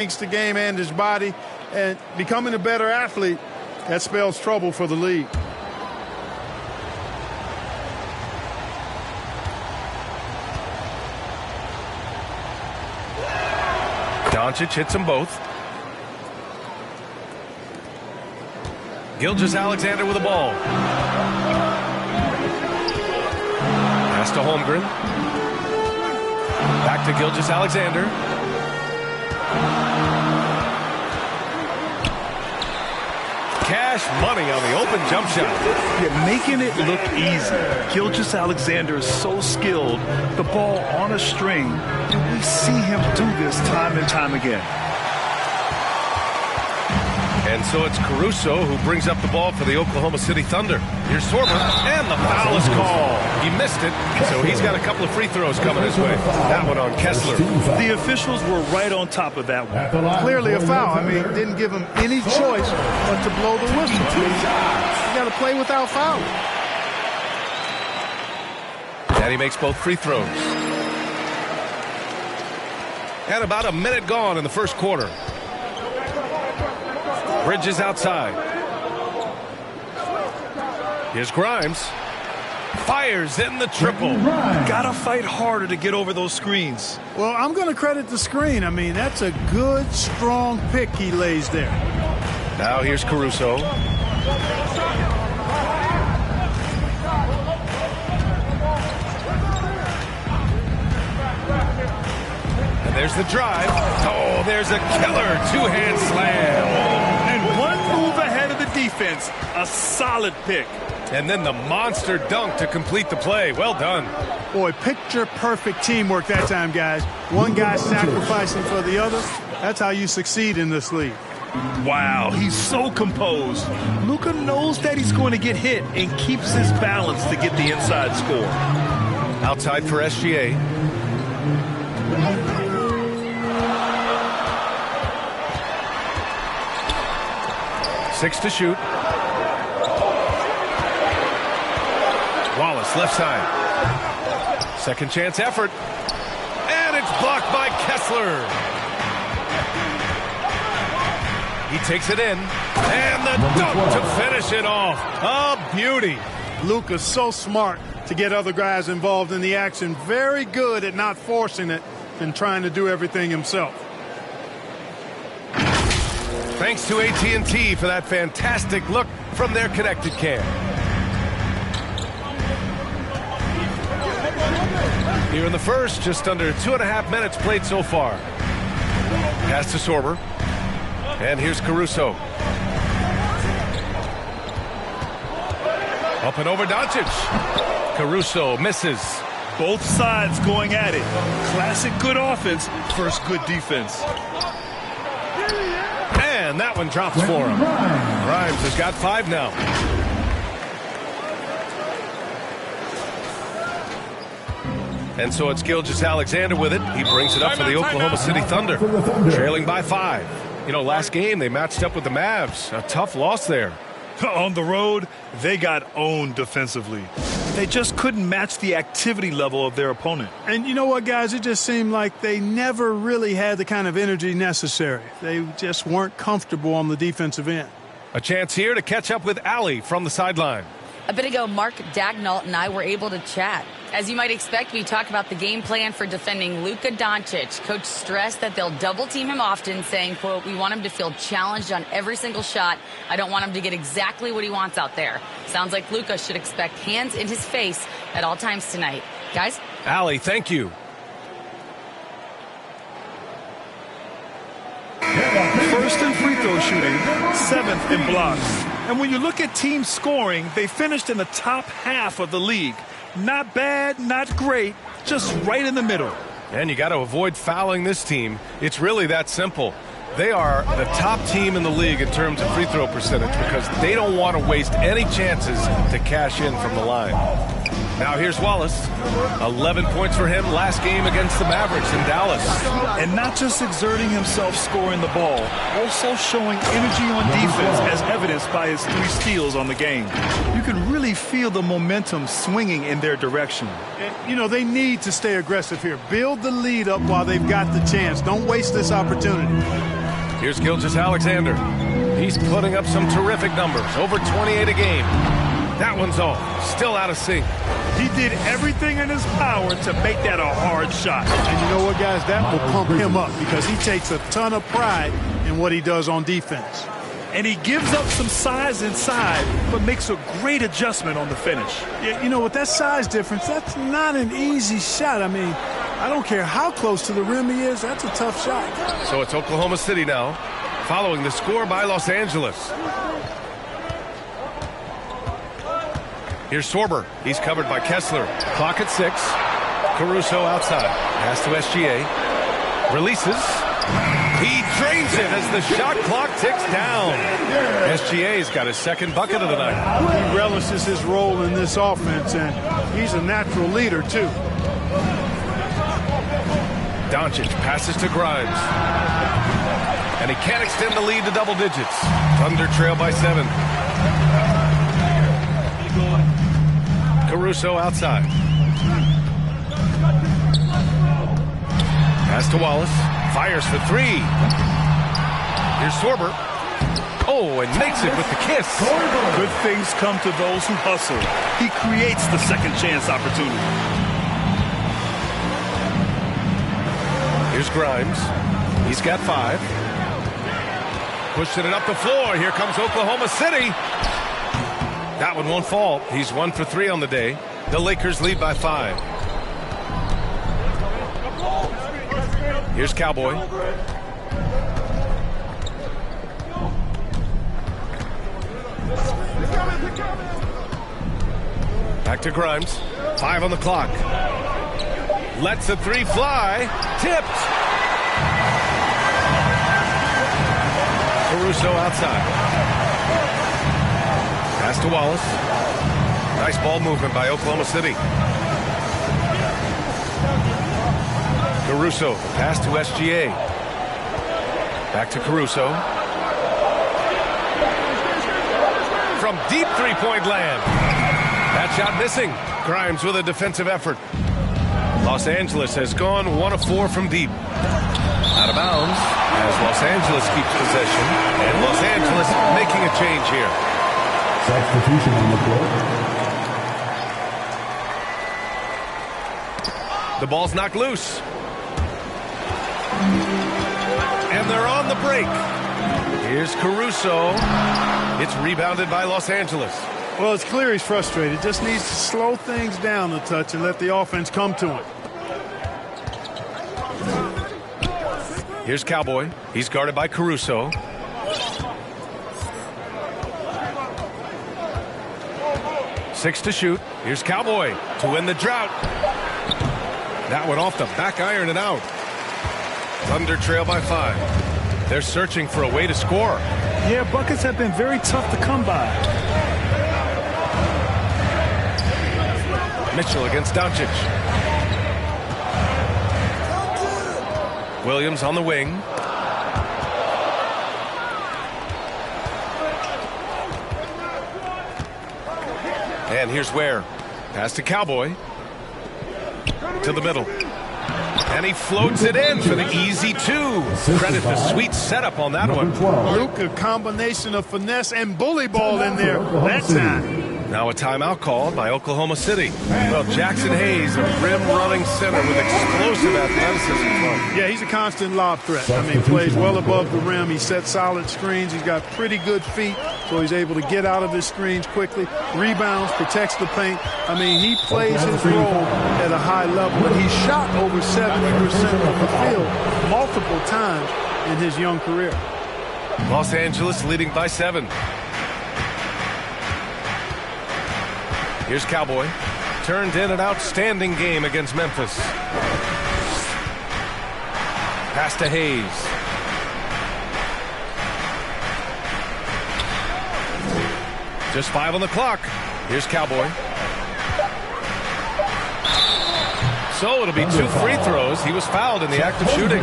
the game and his body, and becoming a better athlete, that spells trouble for the league. Doncic hits them both. Gilgeous-Alexander with the ball. Pass to Holmgren. Back to Gilgeous-Alexander. Cash money on the open jump shot. Yeah, making it look easy. Gilgeous-Alexander is so skilled. The ball on a string, and we see him do this time and time again. And so it's Caruso who brings up the ball for the Oklahoma City Thunder. Here's Sorber, and the foul is called. He missed it, so he's got a couple of free throws coming his way. That one on Kessler. The officials were right on top of that one. Clearly a foul. I mean, didn't give him any choice but to blow the whistle. You got to play without fouling. And he makes both free throws. And about a minute gone in the first quarter. Bridges outside. Here's Grimes. Fires in the triple. Gotta fight harder to get over those screens. Well, I'm going to credit the screen. I mean, that's a good, strong pick he lays there. Now here's Caruso. And there's the drive. Oh, there's a killer two-hand slam. Defense, a solid pick. And then the monster dunk to complete the play. Well done. Boy, picture-perfect teamwork that time, guys. One guy sacrificing for the other. That's how you succeed in this league. Wow, he's so composed. Luka knows that he's going to get hit and keeps his balance to get the inside score. Outside for SGA. Six to shoot. Wallace left side. Second chance effort. And it's blocked by Kessler. He takes it in. And the dunk to finish it off. A beauty. Luka's so smart to get other guys involved in the action. Very good at not forcing it and trying to do everything himself. Thanks to AT&T for that fantastic look from their connected cam. Here in the first, just under 2.5 minutes played so far. Pass to Sorber. And here's Caruso. Up and over Doncic. Caruso misses. Both sides going at it. Classic good offense versus good defense. And that one drops for him. Grimes has got 5 now. And so it's Gilgeous-Alexander with it. He brings it up for the Oklahoma City Thunder. Trailing by 5. You know, last game they matched up with the Mavs. A tough loss there. On the road, they got owned defensively. They just couldn't match the activity level of their opponent. And you know what, guys? It just seemed like they never really had the kind of energy necessary. They just weren't comfortable on the defensive end. A chance here to catch up with Allie from the sideline. A bit ago, Mark Dagnall and I were able to chat. As you might expect, we talked about the game plan for defending Luka Doncic. Coach stressed that they'll double team him often, saying, quote, "We want him to feel challenged on every single shot. I don't want him to get exactly what he wants out there." Sounds like Luka should expect hands in his face at all times tonight. Guys? Allie, thank you. First in free throw shooting, 7th in blocks. And when you look at team scoring, they finished in the top half of the league. Not bad, not great, just right in the middle. And you got to avoid fouling this team. It's really that simple. They are the top team in the league in terms of free throw percentage because they don't want to waste any chances to cash in from the line. Now here's Wallace. 11 points for him last game against the Mavericks in Dallas. And not just exerting himself scoring the ball, also showing energy on defense as evidenced by his 3 steals on the game. You can really feel the momentum swinging in their direction. You know, they need to stay aggressive here. Build the lead up while they've got the chance. Don't waste this opportunity. Here's Gilgeous-Alexander. He's putting up some terrific numbers. Over 28 a game. That one's off. Still out of sync. He did everything in his power to make that a hard shot. And you know what, guys? That will pump him up because he takes a ton of pride in what he does on defense. And he gives up some size inside, but makes a great adjustment on the finish. Yeah, you know, with that size difference, that's not an easy shot. I mean, I don't care how close to the rim he is. That's a tough shot. So it's Oklahoma City now, following the score by Los Angeles. Here's Sorber. He's covered by Kessler. Clock at 6. Caruso outside. Pass to SGA. Releases. He drains it as the shot clock ticks down. SGA's got his second bucket of the night. He relishes his role in this offense, and he's a natural leader, too. Doncic passes to Grimes. And he can't extend the lead to double digits. Thunder trail by 7. Caruso outside. Pass to Wallace. Fires for 3. Here's Sorber. Oh, and makes it with the kiss. Good things come to those who hustle. He creates the second chance opportunity. Here's Grimes. He's got 5. Pushing it up the floor. Here comes Oklahoma City. That one won't fall. He's 1 for 3 on the day. The Lakers lead by 5. Here's Cowboy. Back to Grimes. 5 on the clock. Lets a 3 fly. Tipped. Caruso outside. Pass to Wallace. Nice ball movement by Oklahoma City. Caruso, pass to SGA. Back to Caruso. From deep three-point land. That shot missing. Grimes with a defensive effort. Los Angeles has gone 1 of 4 from deep. Out of bounds as Los Angeles keeps possession. And Los Angeles making a change here. Substitution on the floor. The ball's knocked loose. And they're on the break. Here's Caruso. It's rebounded by Los Angeles. Well, it's clear he's frustrated. Just needs to slow things down a touch and let the offense come to him. Here's Cowboy. He's guarded by Caruso. Six to shoot. Here's Cowboy to win the drought. That one off the back iron and out. Thunder trail by 5. They're searching for a way to score. Yeah, buckets have been very tough to come by. Mitchell against Doncic. Williams on the wing. And here's Ware. Pass to Cowboy. To the middle. And he floats it in for the easy 2. Credit the sweet setup on that one. Luke, a combination of finesse and bully ball in there that time. Now a timeout called by Oklahoma City. Well, Jackson Hayes, a rim-running center with explosive athleticism. Yeah, he's a constant lob threat. I mean, plays well above the rim. He sets solid screens. He's got pretty good feet, so he's able to get out of his screens quickly. Rebounds, protects the paint. I mean, he plays his role at a high level. And he shot over 70% of the field multiple times in his young career. Los Angeles leading by 7. Here's Cowboy. Turned in an outstanding game against Memphis. Pass to Hayes. Just 5 on the clock. Here's Cowboy. So it'll be 2 free throws. He was fouled in the act of shooting.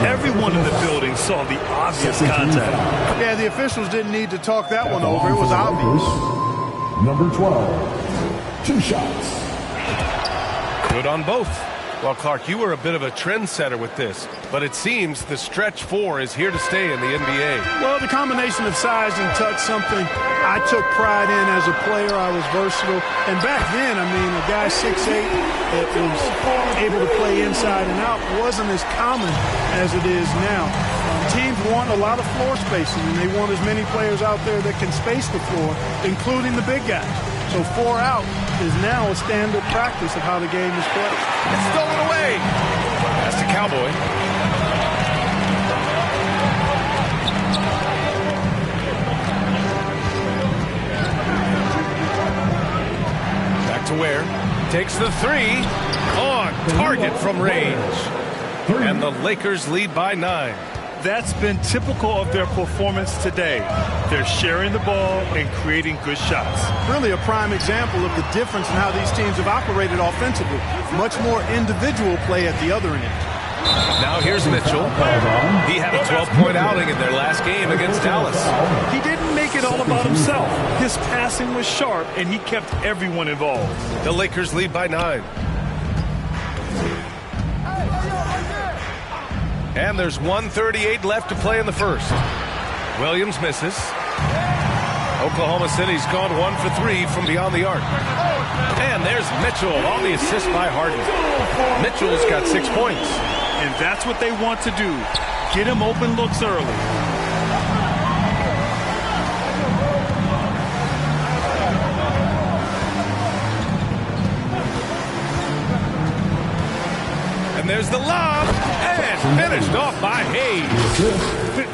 Everyone in the building saw the obvious contact. Yeah, the officials didn't need to talk that one over. It was obvious. Number 12, 2 shots. Good on both. Well, Clark, you were a bit of a trendsetter with this, but it seems the stretch 4 is here to stay in the NBA. Well, the combination of size and touch, something I took pride in as a player. I was versatile. And back then, I mean, a guy 6'8" that was able to play inside and out wasn't as common as it is now. Teams want a lot of floor spacing, and they want as many players out there that can space the floor, including the big guys. So 4 out is now a standard practice of how the game is played. It's stolen away. That's the Cowboy. Back to Ware. Takes the 3. On target from range. And the Lakers lead by 9. That's been typical of their performance today. They're sharing the ball and creating good shots. Really a prime example of the difference in how these teams have operated offensively. Much more individual play at the other end. Now here's Mitchell. He had a 12-point outing in their last game against Dallas. He didn't make it all about himself. His passing was sharp, and he kept everyone involved. The Lakers lead by 9. And there's 1:38 left to play in the first. Williams misses. Oklahoma City's gone 1 for 3 from beyond the arc. And there's Mitchell on the assist by Harden. Mitchell's got 6 points. And that's what they want to do. Get him open looks early. And there's the lob. And finished off by Hayes.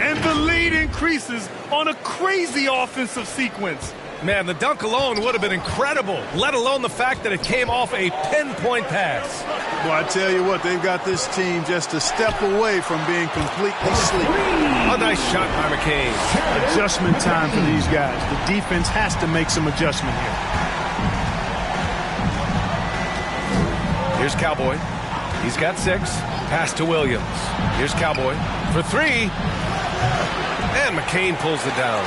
And the lead increases on a crazy offensive sequence. Man, the dunk alone would have been incredible, let alone the fact that it came off a pinpoint pass. Well, I tell you what, they've got this team just a step away from being completely asleep. A nice shot by McCain. Adjustment time for these guys. The defense has to make some adjustment here. Here's Cowboy. He's got 6. Pass to Williams. Here's Cowboy for 3. And McCain pulls it down.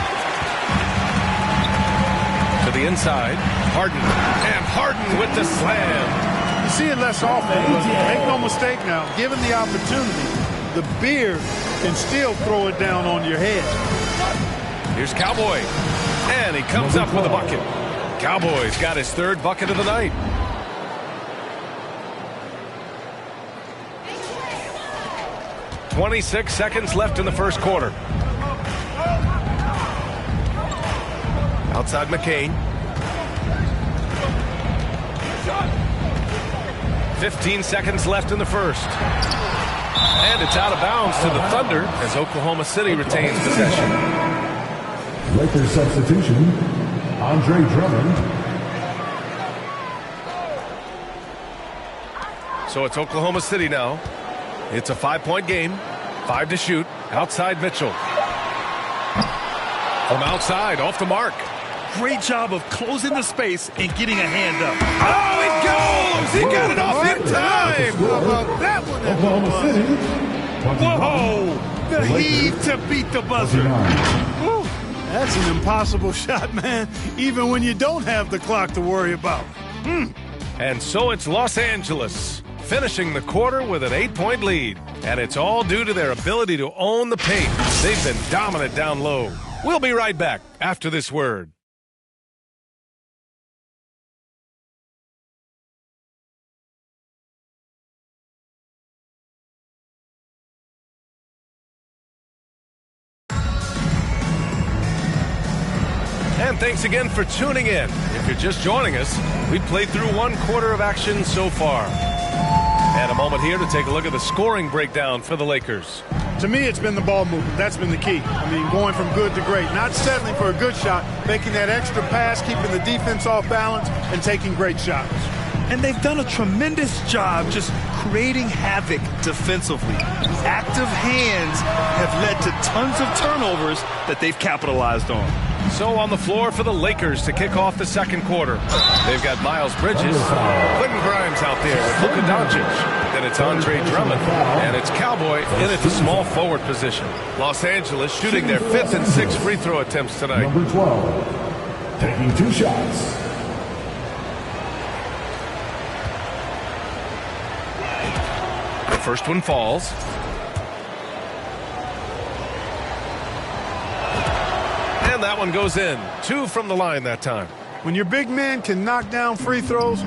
To the inside. Harden. And Harden with the slam. You see it less often, but make no mistake now, given the opportunity, the beard can still throw it down on your head. Here's Cowboy. And he comes up with a bucket. Cowboy's got his 3rd bucket of the night. .26 seconds left in the first quarter. Outside McCain. 15 seconds left in the first. And it's out of bounds to the Thunder as Oklahoma City retains possession. Lakers substitution, Andre Drummond. So it's Oklahoma City now. It's a 5-point game. 5 to shoot. Outside Mitchell. From outside, off the mark. Great job of closing the space and getting a hand up. Oh, it goes! He got it off in time! How about that one? Oklahoma City. Whoa! The heave to beat the buzzer. Woo, that's an impossible shot, man, even when you don't have the clock to worry about. And so it's Los Angeles, finishing the quarter with an 8-point lead. And it's all due to their ability to own the paint. They've been dominant down low. We'll be right back after this word. And thanks again for tuning in. If you're just joining us, we've played through 1 quarter of action so far. And a moment here to take a look at the scoring breakdown for the Lakers. To me, it's been the ball movement. That's been the key. I mean, going from good to great. Not settling for a good shot, making that extra pass, keeping the defense off balance, and taking great shots. And they've done a tremendous job just creating havoc defensively. Active hands have led to tons of turnovers that they've capitalized on. So on the floor for the Lakers to kick off the second quarter. They've got Miles Bridges, Quentin Grimes out there with Luka Doncic. Then it's Andre Drummond, and it's Cowboy in at the small forward position. Los Angeles shooting their 5th and 6th free throw attempts tonight. Number 12, taking 2 shots. The first one falls. And that one goes in. 2 from the line that time. When your big man can knock down free throws,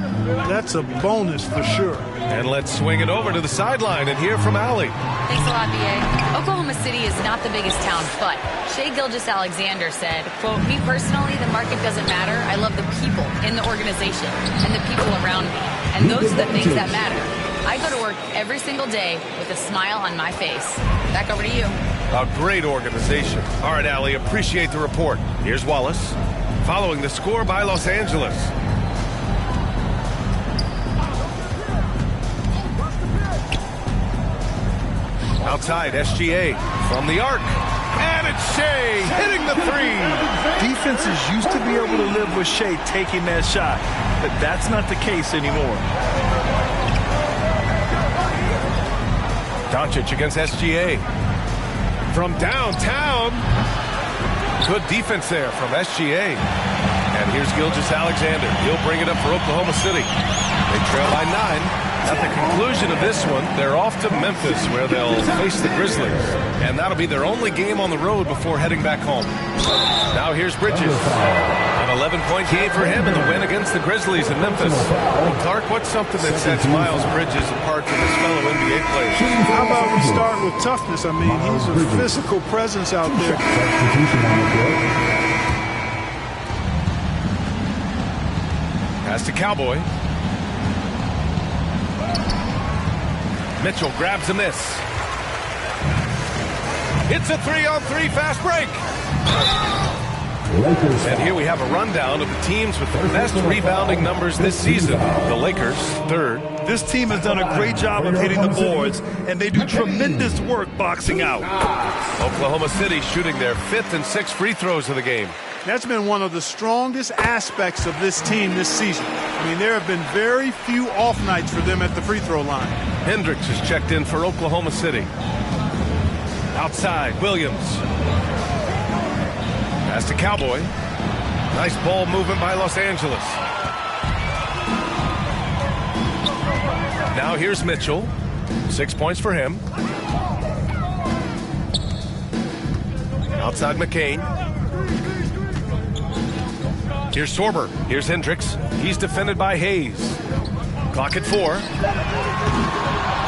that's a bonus for sure. And let's swing it over to the sideline and hear from Allie. Thanks a lot, B.A. Oklahoma City is not the biggest town, but Shai Gilgeous-Alexander said, quote, "Me personally, the market doesn't matter. I love the people in the organization and the people around me. And those are the things that matter. I go to work every single day with a smile on my face." Back over to you. A great organization. All right, Allie, appreciate the report. Here's Wallace. Following the score by Los Angeles. Outside, SGA from the arc. And it's Shai hitting the three. Defenses used to be able to live with Shai taking that shot, but that's not the case anymore. Doncic against SGA. From downtown. Good defense there from SGA. And here's Gilgeous-Alexander. He'll bring it up for Oklahoma City. They trail by 9. At the conclusion of this one, they're off to Memphis where they'll face the Grizzlies. And that'll be their only game on the road before heading back home. Now here's Bridges. An 11-point game for him in the win against the Grizzlies in Memphis. Clark, what's something that sets Miles Bridges apart from his fellow NBA players? How about we start with toughness? I mean, he's a physical presence out there. Pass to Cowboy. Mitchell grabs a miss. It's a 3-on-3 fast break. And here we have a rundown of the teams with the best rebounding numbers this season. The Lakers, 3rd. This team has done a great job of hitting the boards, and they do tremendous work boxing out. Oklahoma City shooting their 5th and 6th free throws of the game. That's been one of the strongest aspects of this team this season. I mean, there have been very few off nights for them at the free throw line. Hendricks is checked in for Oklahoma City. Outside, Williams. Pass to Cowboy. Nice ball movement by Los Angeles. Now here's Mitchell. 6 points for him. Outside McCain. Here's Sorber. Here's Hendricks. He's defended by Hayes. Clock at 4.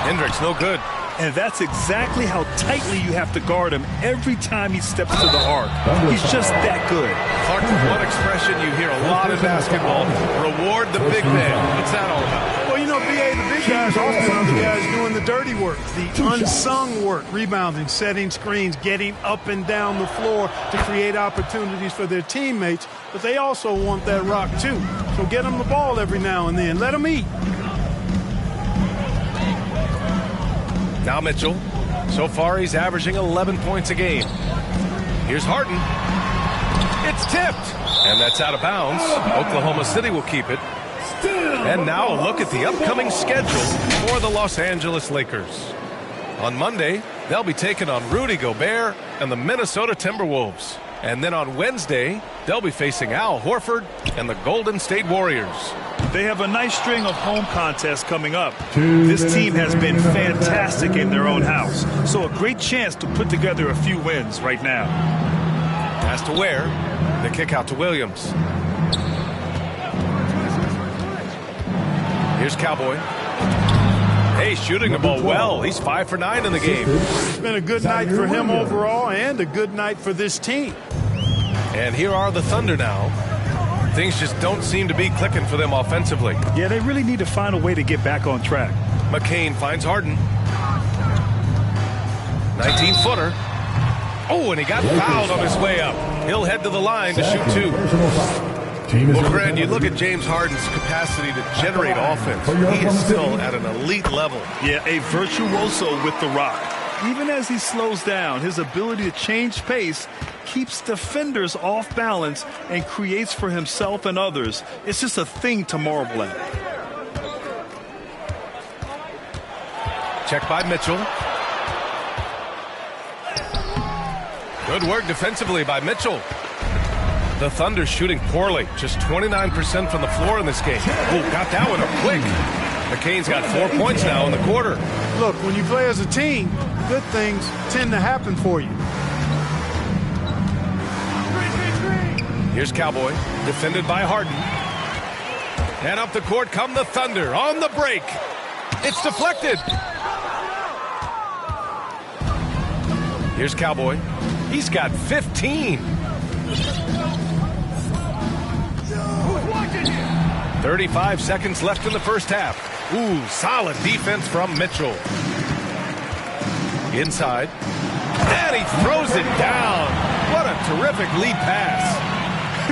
Hendricks, no good. And that's exactly how tightly you have to guard him every time he steps to the arc. He's just that good. Clark, one expression you hear a lot in basketball: reward the big man. What's that all about? Well, you know, B.A., the big guys often are the guys doing the dirty work, the unsung work, rebounding, setting screens, getting up and down the floor to create opportunities for their teammates. But they also want that rock, too. So get them the ball every now and then. Let them eat. Now Mitchell. So far, he's averaging 11 points a game. Here's Harden. It's tipped. And that's out of bounds. Oklahoma City will keep it. And now a look at the upcoming schedule for the Los Angeles Lakers. On Monday, they'll be taking on Rudy Gobert and the Minnesota Timberwolves. And then on Wednesday, they'll be facing Al Horford and the Golden State Warriors. They have a nice string of home contests coming up. This team has been fantastic in their own house, so a great chance to put together a few wins right now. Pass to Ware. The kick out to Williams. Here's Cowboy. Hey, shooting the ball well. He's 5 for 9 in the game. It's been a good night for him overall and a good night for this team. And here are the Thunder now. Things just don't seem to be clicking for them offensively. Yeah, they really need to find a way to get back on track. McCain finds Harden. 19-footer. Oh, and he got fouled on his way up. He'll head to the line to shoot 2. Well, Grant, you look at James Harden's capacity to generate offense. He is still at an elite level. Yeah, a virtuoso with the rock. Even as he slows down, his ability to change pace keeps defenders off balance and creates for himself and others. It's just a thing to marvel at. Check by Mitchell. Good work defensively by Mitchell. The Thunder shooting poorly, just 29% from the floor in this game. Oh, got that one up quick. The Canes got 4 points now in the quarter. Look, when you play as a team, good things tend to happen for you. Here's Cowboy, defended by Harden. And up the court come the Thunder on the break. It's deflected. Here's Cowboy. He's got 15. 35 seconds left in the first half. Ooh, solid defense from Mitchell. Inside. And he throws it down. What a terrific lead pass.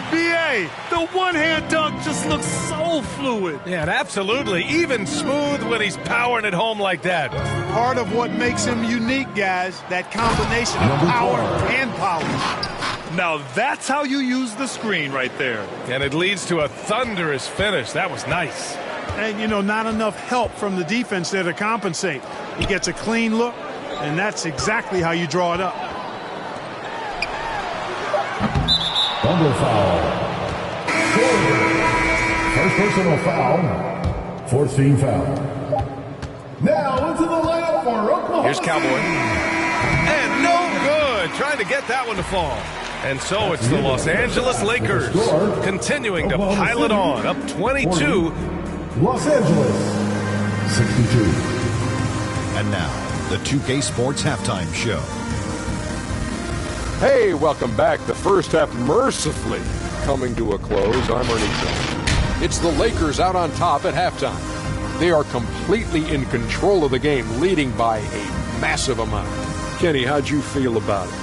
B.A., the one-hand dunk just looks so fluid. Yeah, and absolutely. Even smooth when he's powering it home like that. Part of what makes him unique, guys, that combination of power and polish. Now that's how you use the screen right there. And it leads to a thunderous finish. That was nice. And, you know, not enough help from the defense there to compensate. He gets a clean look, and that's exactly how you draw it up. Thunder foul. First personal foul. Fourth team foul. Now into the layup for Oklahoma. Here's Cowboy. And no good. Trying to get that one to fall. And so it's the Los Angeles Lakers continuing to pile it on. Up 22. Los Angeles 62. And now, the 2K Sports Halftime Show. Hey, welcome back. The first half mercifully coming to a close. I'm Ernie Jones. It's the Lakers out on top at halftime. They are completely in control of the game, leading by a massive amount. Kenny, how'd you feel about it?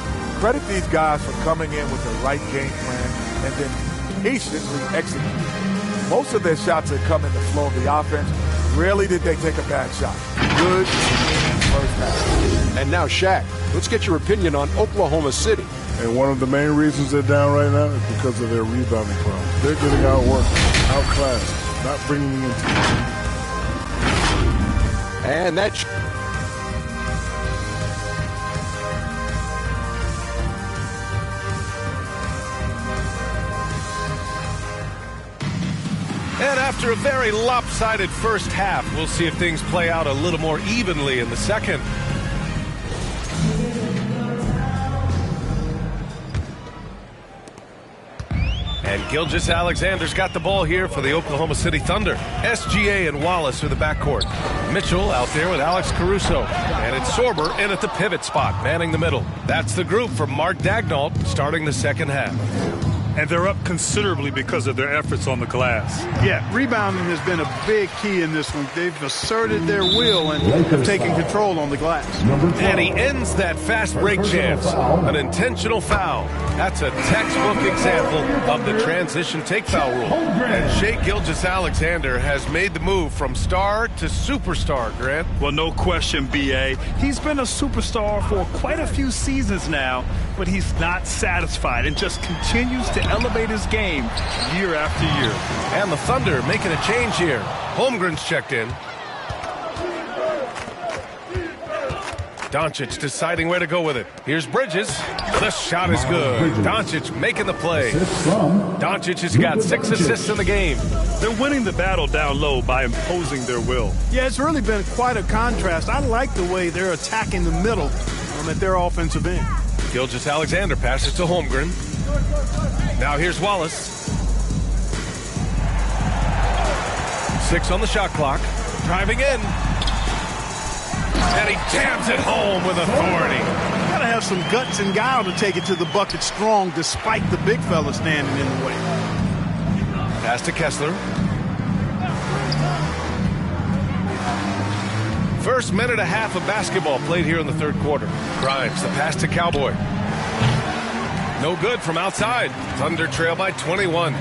Credit these guys for coming in with the right game plan and then patiently executing. Most of their shots that come in the flow of the offense, rarely did they take a bad shot. Good first half. And now, Shaq, let's get your opinion on Oklahoma City. And one of the main reasons they're down right now is because of their rebounding problem. They're getting outworked, outclassed, not bringing in team. And that's... And after a very lopsided first half, we'll see if things play out a little more evenly in the second. And Gilgeous-Alexander's got the ball here for the Oklahoma City Thunder. SGA and Wallace are the backcourt. Mitchell out there with Alex Caruso. And it's Sorber in at the pivot spot, manning the middle. That's the group for Mark Daigneault starting the second half. And they're up considerably because of their efforts on the glass. Yeah, rebounding has been a big key in this one. They've asserted their will and have taken control on the glass. And he ends that fast break chance. An intentional foul. That's a textbook example of the transition take foul rule. And Shai Gilgeous-Alexander has made the move from star to superstar, Grant. Well, no question, B.A. He's been a superstar for quite a few seasons now, but he's not satisfied and just continues to elevate his game year after year. And the Thunder making a change here. Holmgren's checked in. Doncic deciding where to go with it. Here's Bridges. The shot is good. Doncic making the play. Doncic has got 6 assists in the game. They're winning the battle down low by imposing their will. Yeah, it's really been quite a contrast. I like the way they're attacking the middle at their offensive end. Gilgeous-Alexander passes to Holmgren. Now here's Wallace. 6 on the shot clock. Driving in. And he jams it home with authority. Gotta have some guts and guile to take it to the bucket strong despite the big fella standing in the way. Pass to Kessler. First minute and a half of basketball played here in the third quarter. Grimes, the pass to Cowboy. No good from outside. Thunder trail by 21.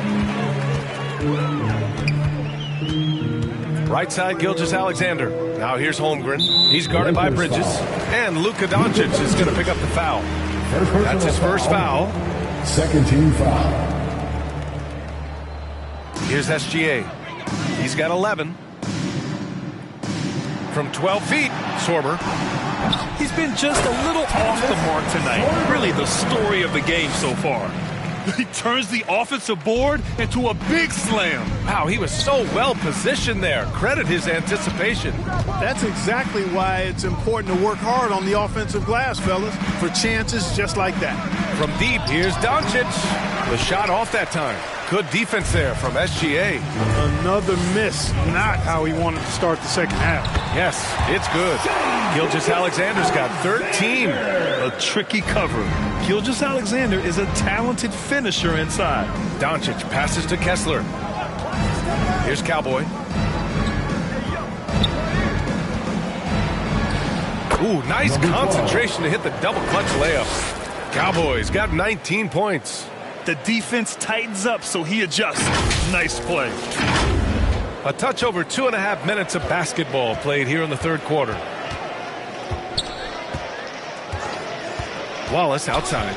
Right side, Gilgeous-Alexander. Now here's Holmgren. He's guarded by Bridges. And Luka Doncic is going to pick up the foul. That's his first foul. Second team foul. Here's SGA. He's got 11. From 12 feet, Sorber. He's been just a little off the mark tonight. Really the story of the game so far. He turns the offensive board into a big slam. Wow, he was so well positioned there. Credit his anticipation. That's exactly why it's important to work hard on the offensive glass, fellas, for chances just like that. From deep, here's Doncic. The shot off that time. Good defense there from SGA. Another miss. Not how he wanted to start the second half. Yes, it's good. Gilgeous-Alexander's got 13. A tricky cover. Gilgeous-Alexander is a talented finisher inside. Doncic passes to Kessler. Here's Cowboy. Ooh, nice concentration to hit the double clutch layup. Cowboys got 19 points. The defense tightens up, so he adjusts. Nice play. A touch over 2.5 minutes of basketball played here in the third quarter. Wallace outside.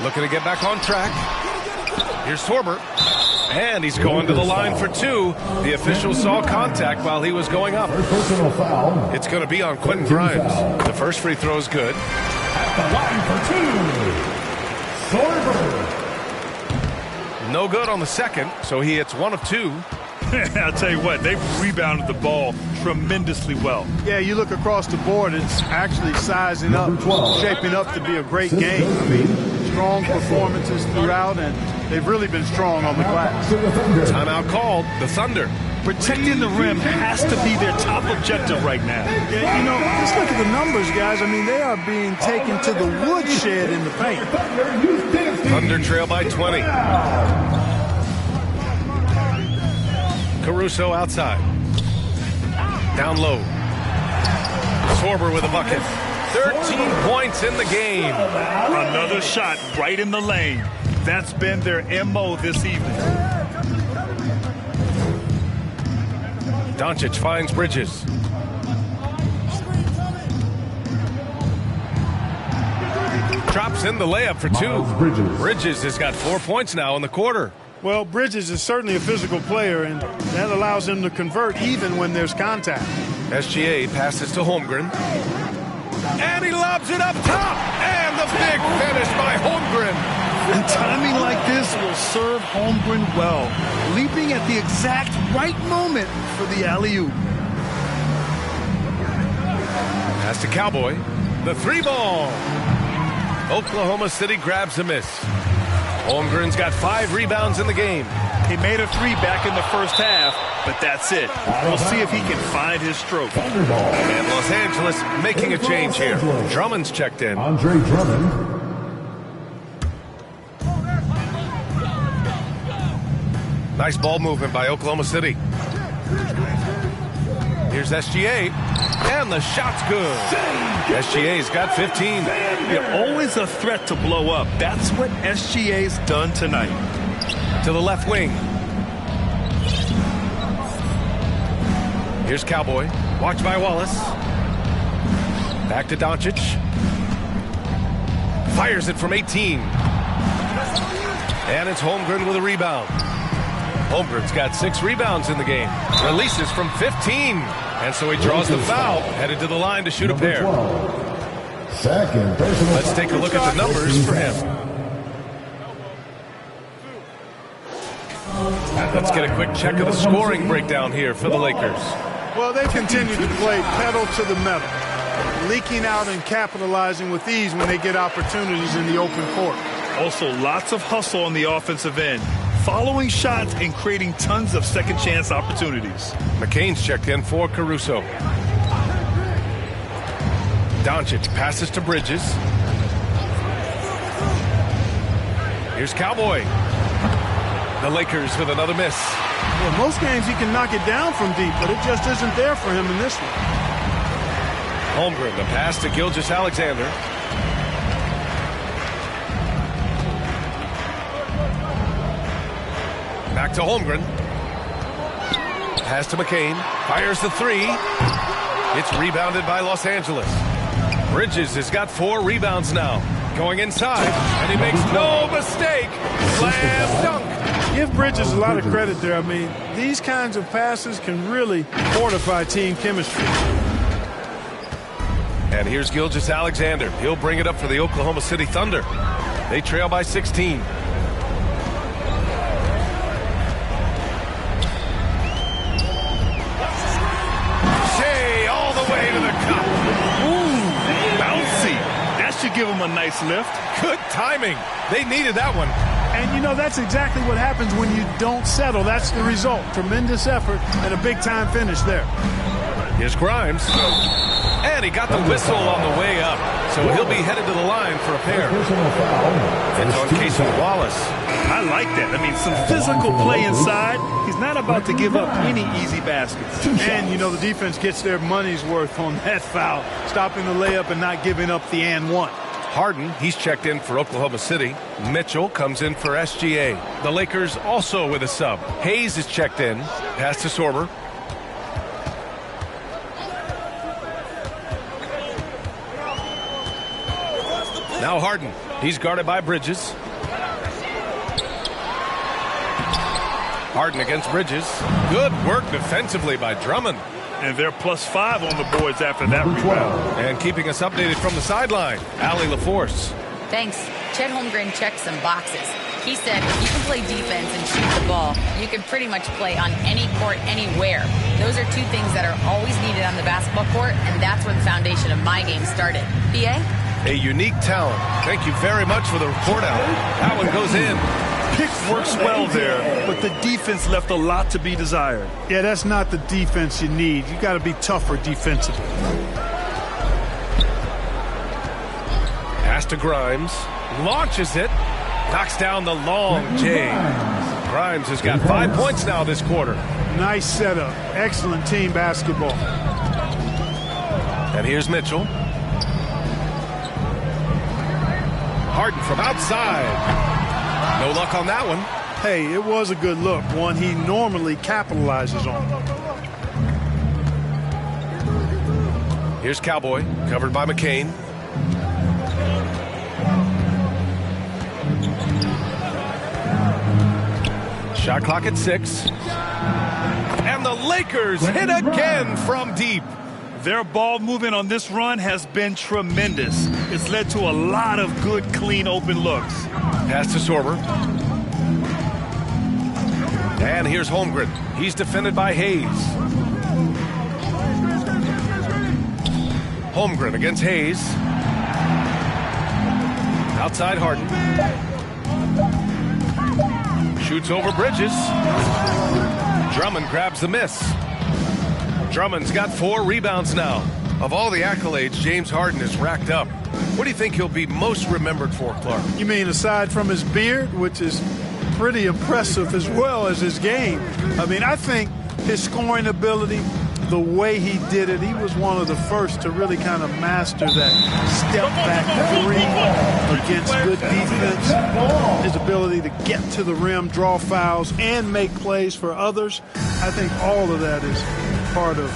Looking to get back on track. Here's Sorber. And he's going to the line for two. The official saw contact while he was going up. Personal foul. It's going to be on Quentin Grimes. The first free throw is good. At the line for two. Sorber. No good on the second, so he hits 1 of 2. I'll tell you what, they've rebounded the ball tremendously well. Yeah, you look across the board, it's actually sizing up, shaping up to be a great game. I mean, strong performances throughout, and they've really been strong on the glass. Timeout called. The Thunder. Protecting the rim has to be their top objective right now. Yeah, you know, just look at the numbers, guys. I mean, they are being taken to the woodshed in the paint. Thunder trail by 20. Caruso outside. Down low. Sorber with a bucket. 13 points in the game. Another shot right in the lane. That's been their MO this evening. Doncic finds Bridges. Drops in the layup for 2. Bridges has got 4 points now in the quarter. Well, Bridges is certainly a physical player, and that allows him to convert even when there's contact. SGA passes to Holmgren. And he lobs it up top. And the big finish by Holmgren. And timing like this will serve Holmgren well. Leaping at the exact right moment for the alley-oop. Pass to Cowboy. The 3-ball. Oklahoma City grabs a miss. Holmgren's got 5 rebounds in the game. He made a 3 back in the first half, but that's it. We'll see if he can find his stroke. And Los Angeles making a change here. Drummond's checked in. Andre Drummond. Nice ball movement by Oklahoma City. Here's SGA. And the shot's good. SGA's got 15. They're always a threat to blow up. That's what SGA's done tonight. To the left wing. Here's Cowboy. Watched by Wallace. Back to Doncic. Fires it from 18. And it's Holmgren with a rebound. Holmgren's got 6 rebounds in the game. Releases from 15. And so he draws the foul. Headed to the line to shoot a pair. Second personal. Let's take a look at the numbers for him. Let's get a quick check of the scoring breakdown here for the Lakers. Well, they continue to play pedal to the metal, leaking out and capitalizing with ease when they get opportunities in the open court. Also, lots of hustle on the offensive end, following shots and creating tons of second chance opportunities. McCain's checked in for Caruso. Doncic passes to Bridges. Here's Cowboy. The Lakers with another miss. Well, most games he can knock it down from deep, but it just isn't there for him in this one. Holmgren, the pass to Gilgeous-Alexander. Back to Holmgren. Pass to McCain. Fires the three. It's rebounded by Los Angeles. Bridges has got 4 rebounds now. Going inside, and he makes no mistake. Slam dunk. Give Bridges a lot of credit there. I mean, these kinds of passes can really fortify team chemistry. And here's Gilgeous-Alexander. He'll bring it up for the Oklahoma City Thunder. They trail by 16. Shea all the way to the cup. Ooh, bouncy. That should give him a nice lift. Good timing. They needed that one. And, you know, that's exactly what happens when you don't settle. That's the result. Tremendous effort and a big-time finish there. Here's Grimes. And he got the whistle on the way up. So he'll be headed to the line for a pair. It's on Casey Wallace. I like that. I mean, some physical play inside. He's not about to give up any easy baskets. And, you know, the defense gets their money's worth on that foul, stopping the layup and not giving up the and one. Harden, he's checked in for Oklahoma City. Mitchell comes in for SGA. The Lakers also with a sub. Hayes is checked in. Pass to Sorber. Now Harden. He's guarded by Bridges. Harden against Bridges. Good work defensively by Drummond. And they're +5 on the boards after that rebound. And keeping us updated from the sideline, Allie LaForce. Thanks. Chet Holmgren checked some boxes. He said if you can play defense and shoot the ball, you can pretty much play on any court, anywhere. Those are 2 things that are always needed on the basketball court, and that's where the foundation of my game started. BA? A unique talent. Thank you very much for the report, Allie. That one goes in. Pick works well there, but the defense left a lot to be desired. Yeah, that's not the defense you need. You got to be tougher defensively. Pass to Grimes. Launches it. Knocks down the long J. Grimes has got 5 points now this quarter. Nice setup. Excellent team basketball. And here's Mitchell. Harden from outside. No luck on that one. Hey, it was a good look. One he normally capitalizes on. Here's Cowboy, covered by McCain. Shot clock at 6. And the Lakers hit again from deep. Their ball movement on this run has been tremendous. It's led to a lot of good, clean, open looks. Pass to Sorber. And here's Holmgren. He's defended by Hayes. Holmgren against Hayes. Outside Harden. Shoots over Bridges. Drummond grabs the miss. Drummond's got 4 rebounds now. Of all the accolades James Harden has racked up, what do you think he'll be most remembered for, Clark? You mean aside from his beard, which is pretty impressive, as well as his game? I mean, I think his scoring ability, the way he did it, he was one of the first to really kind of master that step-back 3 against good defense. His ability to get to the rim, draw fouls, and make plays for others. I think all of that is part of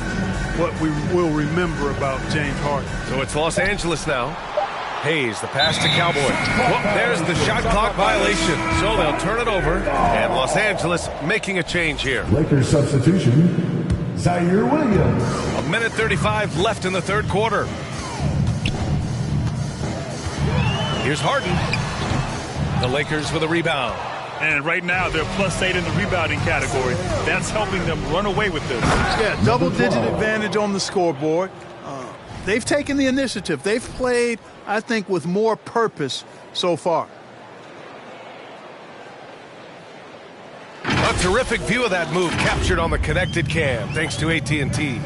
what we will remember about James Harden. So it's Los Angeles now. Hayes, the pass to Cowboy. Well, there's the shot clock violation. So they'll turn it over. And Los Angeles making a change here. Lakers substitution, Zaire Williams. 1:35 left in the third quarter. Here's Harden. The Lakers with a rebound. And right now, they're +8 in the rebounding category. That's helping them run away with this. Yeah, double-digit advantage on the scoreboard. They've taken the initiative. They've played, I think, with more purpose so far. A terrific view of that move captured on the connected cam, thanks to AT&T.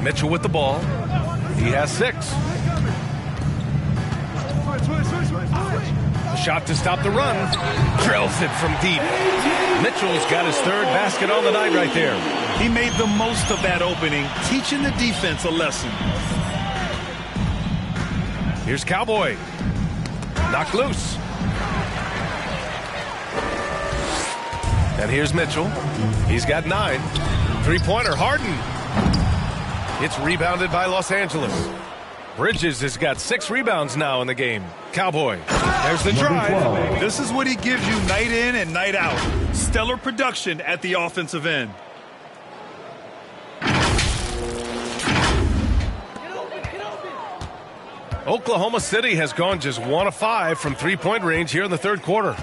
Mitchell with the ball. He has 6. A shot to stop the run. Drills it from deep. Mitchell's got his 3rd basket on the night right there. He made the most of that opening, teaching the defense a lesson. Here's Cowboy. Knocked loose. And here's Mitchell. He's got 9. Three-pointer, Harden. It's rebounded by Los Angeles. Bridges has got 6 rebounds now in the game. Cowboy. There's the drive. This is what he gives you night in and night out. Stellar production at the offensive end. Oklahoma City has gone just 1 of 5 from three-point range here in the third quarter.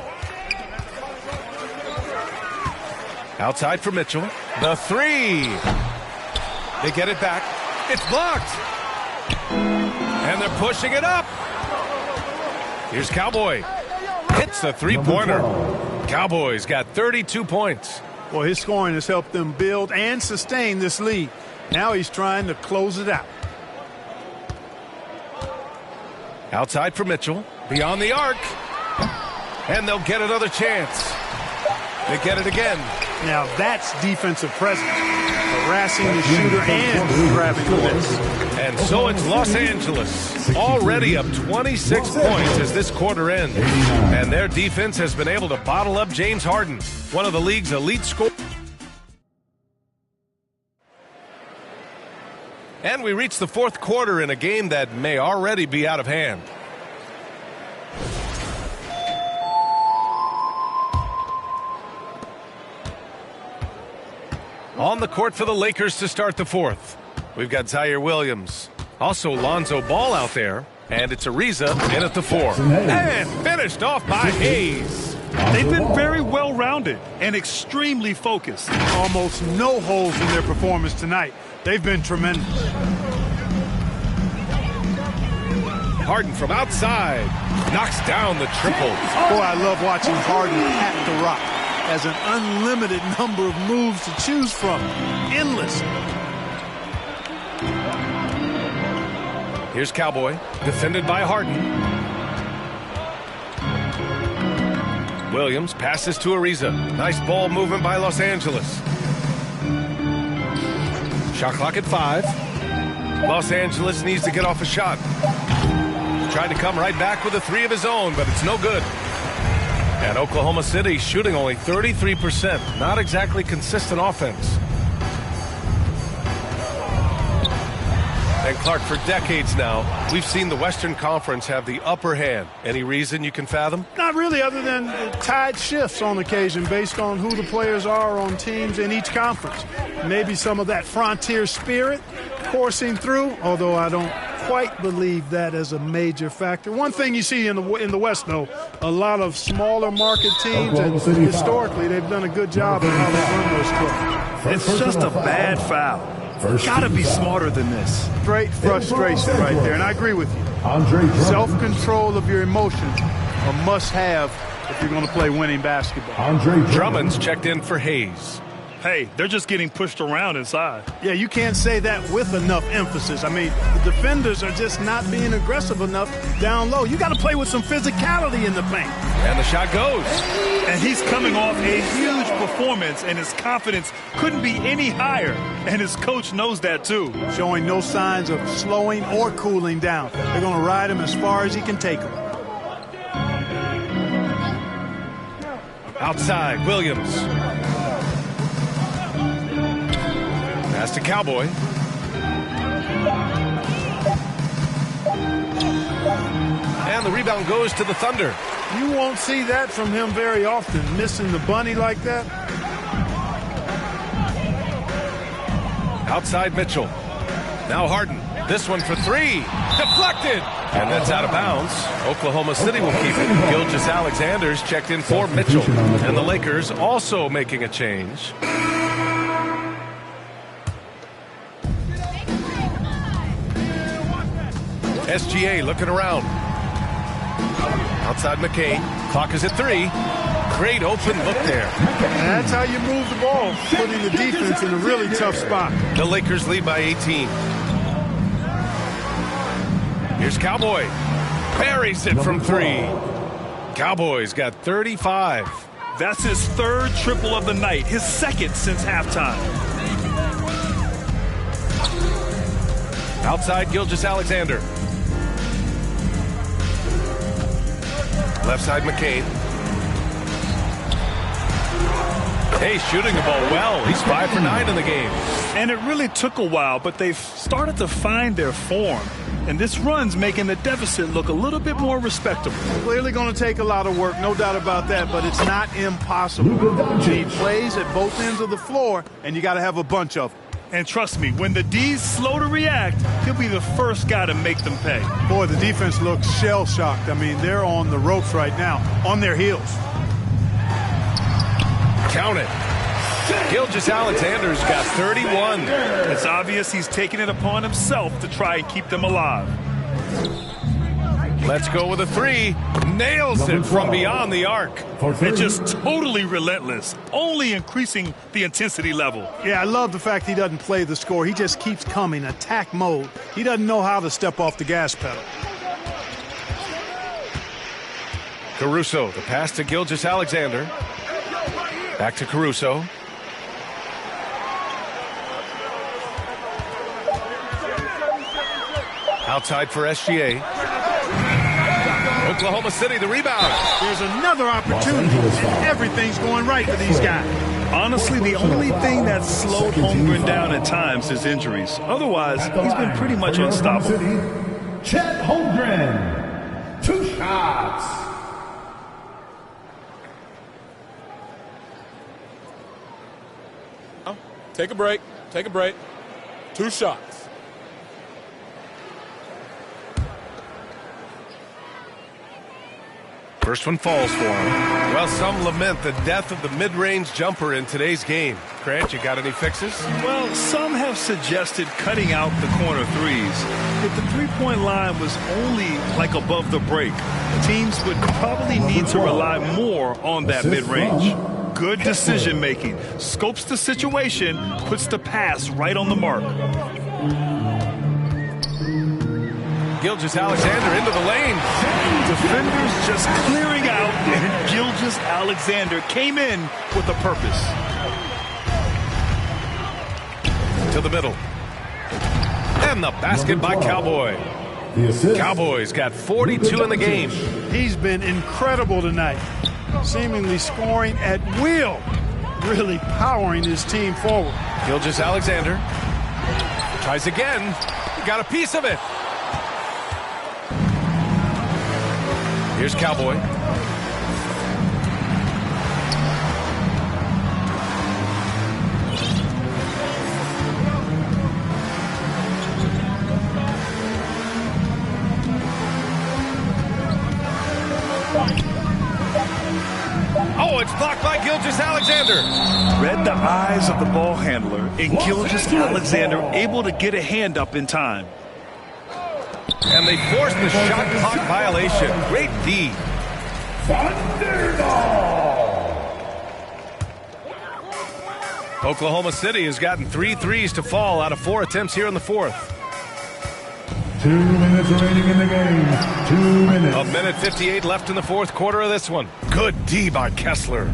Outside for Mitchell. The 3. They get it back. It's blocked. And they're pushing it up. Here's Cowboy. Hits a three-pointer. Cowboys got 32 points. Well, his scoring has helped them build and sustain this lead. Now he's trying to close it out. Outside for Mitchell. Beyond the arc. And they'll get another chance. They get it again. Now that's defensive presence. Harassing the shooter and grabbing the miss. And so it's Los Angeles. Already up 26 points as this quarter ends. And their defense has been able to bottle up James Harden, one of the league's elite scorers. And we reach the fourth quarter in a game that may already be out of hand. On the court for the Lakers to start the fourth. We've got Zaire Williams. Also Lonzo Ball out there. And it's Ariza in at the 4. And finished off by Hayes. They've been very well-rounded and extremely focused. Almost no holes in their performance tonight. They've been tremendous. Harden from outside. Knocks down the triple. Boy, I love watching Harden at the rock. Has an unlimited number of moves to choose from. Endless. Here's Cowboy, defended by Harden. Williams passes to Ariza. Nice ball movement by Los Angeles. Shot clock at 5. Los Angeles needs to get off a shot. Tried to come right back with a 3 of his own, but it's no good. And Oklahoma City shooting only 33%. Not exactly consistent offense. And Clark, for decades now, we've seen the Western Conference have the upper hand. Any reason you can fathom? Not really, other than tide shifts on occasion based on who the players are on teams in each conference. Maybe some of that frontier spirit coursing through, although I don't quite believe that as a major factor. One thing you see in the West, though, a lot of smaller market teams, and historically they've done a good job of how they run those clubs. It's just a bad foul. Gotta be smarter than this. Straight frustration right there, and I agree with you. Self-control of your emotions a must-have if you're going to play winning basketball. Drummond's checked in for Hayes. Hey, they're just getting pushed around inside. Yeah, you can't say that with enough emphasis. I mean, the defenders are just not being aggressive enough down low. You got to play with some physicality in the paint. And the shot goes. And he's coming off a huge performance, and his confidence couldn't be any higher. And his coach knows that, too. Showing no signs of slowing or cooling down. They're going to ride him as far as he can take him. Outside, Williams. Pass to Cowboy. And the rebound goes to the Thunder. You won't see that from him very often, missing the bunny like that. Outside Mitchell. Now Harden. This one for 3. Deflected. And that's out of bounds. Oklahoma City will keep it. Gilgeous-Alexander's checked in for Mitchell. And the Lakers also making a change. SGA looking around. Outside McKay. Clock is at 3. Great open look there. And that's how you move the ball, putting the defense in a really tough spot. The Lakers lead by 18. Here's Cowboy. Buries it from 3. Cowboys got 35. That's his 3rd triple of the night, his 2nd since halftime. Outside Gilgeous-Alexander. Left side McCain. Hey, shooting the ball well. He's 5 for 9 in the game. And it really took a while, but they've started to find their form. And this run's making the deficit look a little bit more respectable. Clearly going to take a lot of work, no doubt about that, but it's not impossible. He plays at both ends of the floor, and you got to have a bunch of them. And trust me, when the D's slow to react, he'll be the first guy to make them pay. Boy, the defense looks shell-shocked. I mean, they're on the ropes right now, on their heels. Count it. Gilgeous-Alexander's got 31. It's obvious he's taking it upon himself to try and keep them alive. Let's go with a 3. Nails it from beyond the arc. And just totally relentless, only increasing the intensity level. Yeah, I love the fact he doesn't play the score. He just keeps coming, attack mode. He doesn't know how to step off the gas pedal. Caruso, the pass to Gilgeous-Alexander. Back to Caruso. Outside for SGA. Oklahoma City, the rebound. There's another opportunity, and everything's going right for these guys. Honestly, the only thing that's slowed Holmgren down at times is injuries. Otherwise, he's been pretty much unstoppable. Chet Holmgren, 2 shots. Take a break. Take a break. 2 shots. First one falls for him. Well, some lament the death of the mid-range jumper in today's game. Grant, you got any fixes? Well, some have suggested cutting out the corner threes. If the three-point line was only like above the break, teams would probably need to rely more on that mid-range. Good decision-making. Scopes the situation, puts the pass right on the mark. Gilgeous-Alexander into the lane. Defenders just clearing out, and Gilgeous-Alexander came in with a purpose. To the middle. And the basket by Cowboy. Cowboys got 42 in the game. He's been incredible tonight. Seemingly scoring at will. Really powering his team forward. Gilgeous-Alexander tries again. Got a piece of it. Here's Cowboy. Oh, it's blocked by Gilgeous-Alexander. Read the eyes of the ball handler, and Gilgeous-Alexander able to get a hand up in time. And they forced the shot clock violation. Great D. Oklahoma City has gotten 3 threes to fall out of 4 attempts here in the fourth. 2 minutes remaining in the game. 2 minutes. A minute 58 left in the fourth quarter of this one. Good D by Kessler.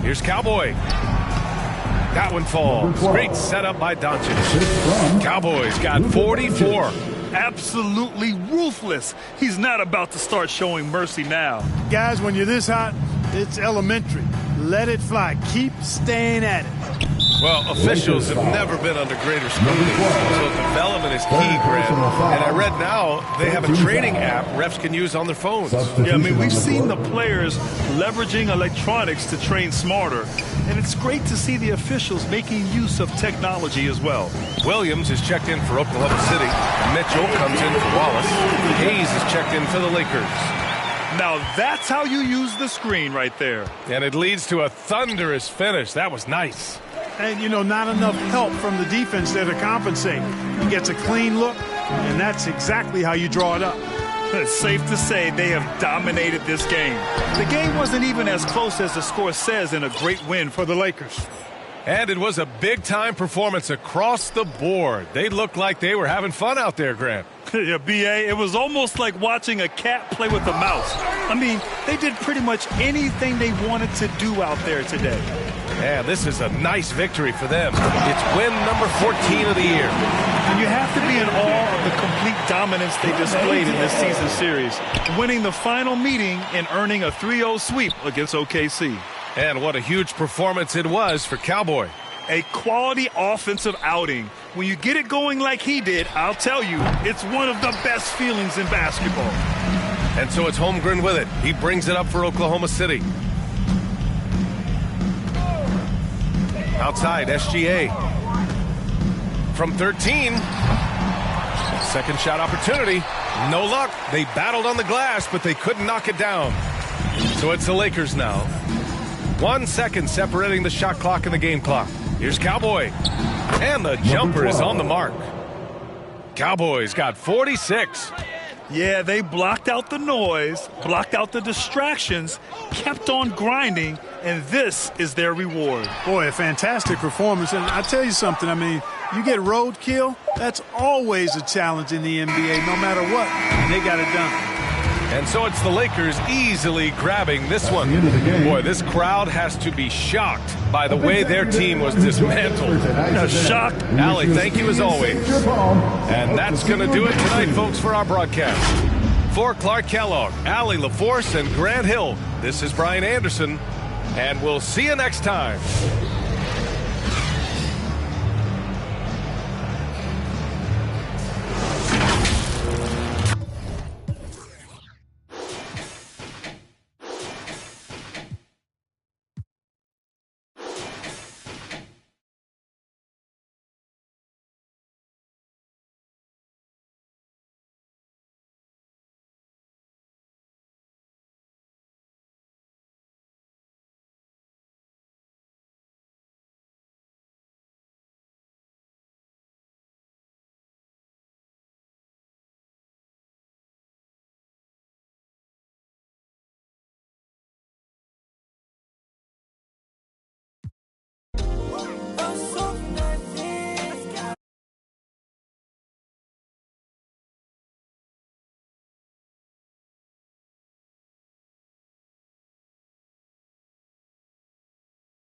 Here's Cowboy. That one falls. Great setup by Doncic. Cowboys got 44. Absolutely ruthless. He's not about to start showing mercy now. Guys, when you're this hot, it's elementary. Let it fly. Keep staying at it. Well, officials have never been under greater scrutiny, so development is key, Grant. And I read now they have a training app refs can use on their phones. Yeah, I mean, we've seen the players leveraging electronics to train smarter, and it's great to see the officials making use of technology as well. Williams is checked in for Oklahoma City. Mitchell comes in for Wallace. Hayes is checked in for the Lakers. Now that's how you use the screen right there. And it leads to a thunderous finish. That was nice. And, you know, not enough help from the defense there to compensate. He gets a clean look, and that's exactly how you draw it up. It's safe to say they have dominated this game. The game wasn't even as close as the score says in a great win for the Lakers. And it was a big-time performance across the board. They looked like they were having fun out there, Grant. Yeah, B.A., it was almost like watching a cat play with a mouse. I mean, they did pretty much anything they wanted to do out there today. Yeah, this is a nice victory for them. It's win number 14 of the year. And you have to be in awe of the complete dominance they displayed in this season series, winning the final meeting and earning a 3-0 sweep against OKC. And what a huge performance it was for Cowboy. A quality offensive outing. When you get it going like he did, I'll tell you, it's one of the best feelings in basketball. And so it's Holmgren with it. He brings it up for Oklahoma City. Outside, SGA. From 13. Second shot opportunity. No luck. They battled on the glass, but they couldn't knock it down. So it's the Lakers now. 1 second separating the shot clock and the game clock. Here's Cowboy. And the jumper is on the mark. Cowboys got 46. Yeah, they blocked out the noise, blocked out the distractions, kept on grinding, and this is their reward. Boy, a fantastic performance. And I tell you something, I mean, you get roadkill, that's always a challenge in the NBA, no matter what. And they got it done. And so it's the Lakers easily grabbing this one. Boy, this crowd has to be shocked by the way their team was dismantled. Shocked. Allie, thank you as always. And that's going to do it tonight, folks, for our broadcast. For Clark Kellogg, Allie LaForce, and Grant Hill, this is Brian Anderson, and we'll see you next time.